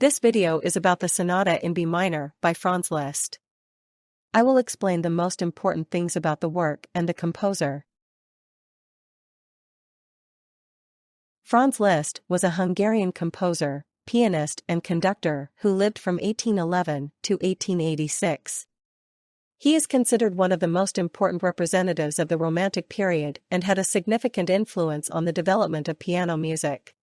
This video is about the Sonata in B minor by Franz Liszt. I will explain the most important things about the work and the composer. Franz Liszt was a Hungarian composer, pianist and conductor who lived from 1811 to 1886. He is considered one of the most important representatives of the Romantic period and had a significant influence on the development of piano music.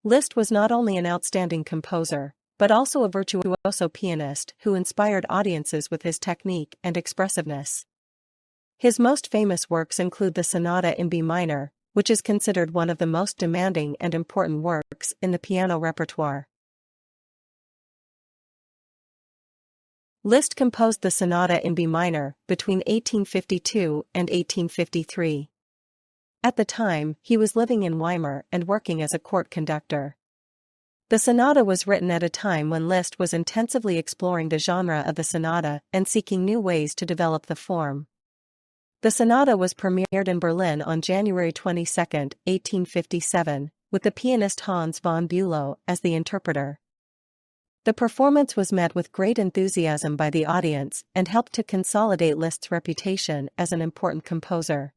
Liszt was not only an outstanding composer, but also a virtuoso pianist who inspired audiences with his technique and expressiveness. His most famous works include the Sonata in B minor, which is considered one of the most demanding and important works in the piano repertoire. Liszt composed the Sonata in B minor between 1852 and 1853. At the time, he was living in Weimar and working as a court conductor. The sonata was written at a time when Liszt was intensively exploring the genre of the sonata and seeking new ways to develop the form. The sonata was premiered in Berlin on January 22, 1857, with the pianist Hans von Bülow as the interpreter. The performance was met with great enthusiasm by the audience and helped to consolidate Liszt's reputation as an important composer.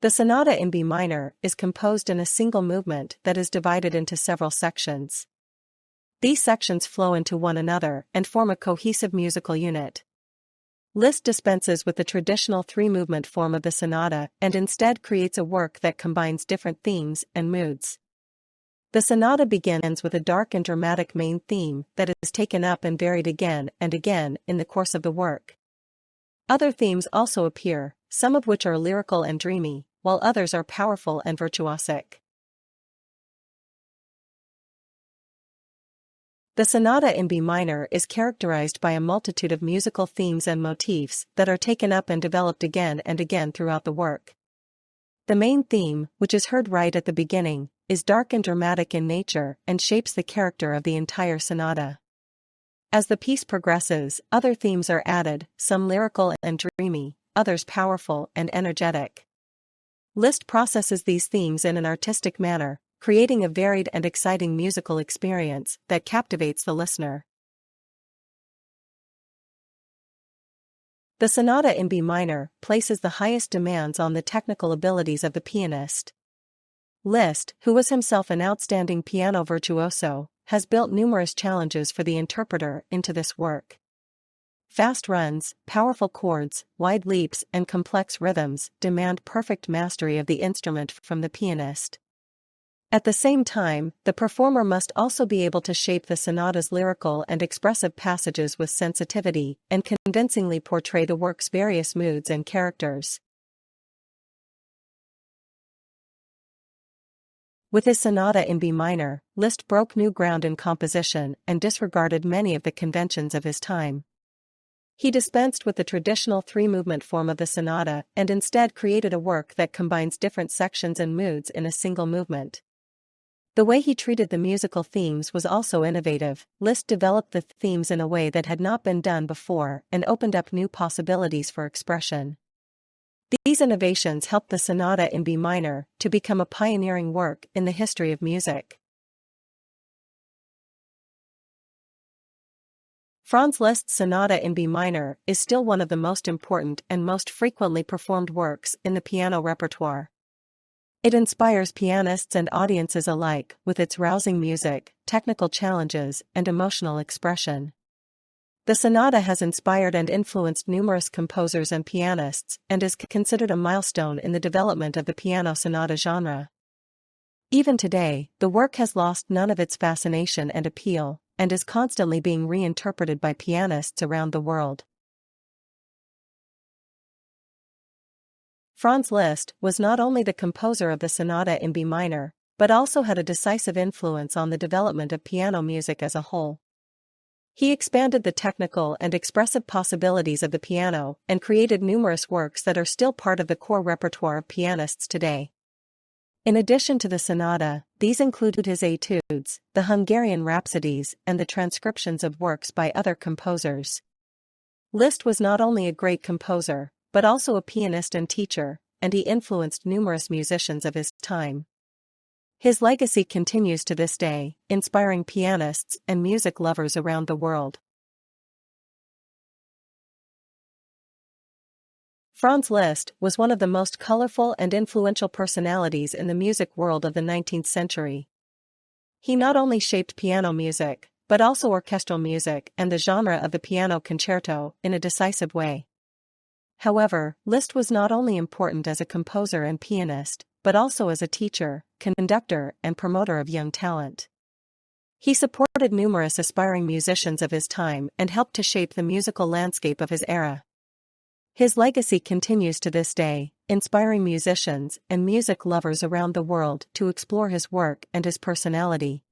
The Sonata in B minor is composed in a single movement that is divided into several sections. These sections flow into one another and form a cohesive musical unit. Liszt dispenses with the traditional three-movement form of the sonata and instead creates a work that combines different themes and moods. The sonata begins with a dark and dramatic main theme that is taken up and varied again and again in the course of the work. Other themes also appear, some of which are lyrical and dreamy, while others are powerful and virtuosic. The Sonata in B minor is characterized by a multitude of musical themes and motifs that are taken up and developed again and again throughout the work. The main theme, which is heard right at the beginning, is dark and dramatic in nature and shapes the character of the entire sonata. As the piece progresses, other themes are added, some lyrical and dreamy, others powerful and energetic. Liszt processes these themes in an artistic manner, creating a varied and exciting musical experience that captivates the listener. The Sonata in B minor places the highest demands on the technical abilities of the pianist. Liszt, who was himself an outstanding piano virtuoso, has built numerous challenges for the interpreter into this work. Fast runs, powerful chords, wide leaps and complex rhythms demand perfect mastery of the instrument from the pianist. At the same time, the performer must also be able to shape the sonata's lyrical and expressive passages with sensitivity and convincingly portray the work's various moods and characters. With his Sonata in B minor, Liszt broke new ground in composition and disregarded many of the conventions of his time. He dispensed with the traditional three-movement form of the sonata and instead created a work that combines different sections and moods in a single movement. The way he treated the musical themes was also innovative. Liszt developed the themes in a way that had not been done before and opened up new possibilities for expression. These innovations helped the Sonata in B minor to become a pioneering work in the history of music. Franz Liszt's Sonata in B minor is still one of the most important and most frequently performed works in the piano repertoire. It inspires pianists and audiences alike with its rousing music, technical challenges, and emotional expression. The sonata has inspired and influenced numerous composers and pianists and is considered a milestone in the development of the piano sonata genre. Even today, the work has lost none of its fascination and appeal, and is constantly being reinterpreted by pianists around the world. Franz Liszt was not only the composer of the Sonata in B minor, but also had a decisive influence on the development of piano music as a whole. He expanded the technical and expressive possibilities of the piano and created numerous works that are still part of the core repertoire of pianists today. In addition to the sonata, these included his etudes, the Hungarian rhapsodies, and the transcriptions of works by other composers. Liszt was not only a great composer, but also a pianist and teacher, and he influenced numerous musicians of his time. His legacy continues to this day, inspiring pianists and music lovers around the world. Franz Liszt was one of the most colorful and influential personalities in the music world of the 19th century. He not only shaped piano music, but also orchestral music and the genre of the piano concerto in a decisive way. However, Liszt was not only important as a composer and pianist, but also as a teacher, conductor, and promoter of young talent. He supported numerous aspiring musicians of his time and helped to shape the musical landscape of his era. His legacy continues to this day, inspiring musicians and music lovers around the world to explore his work and his personality.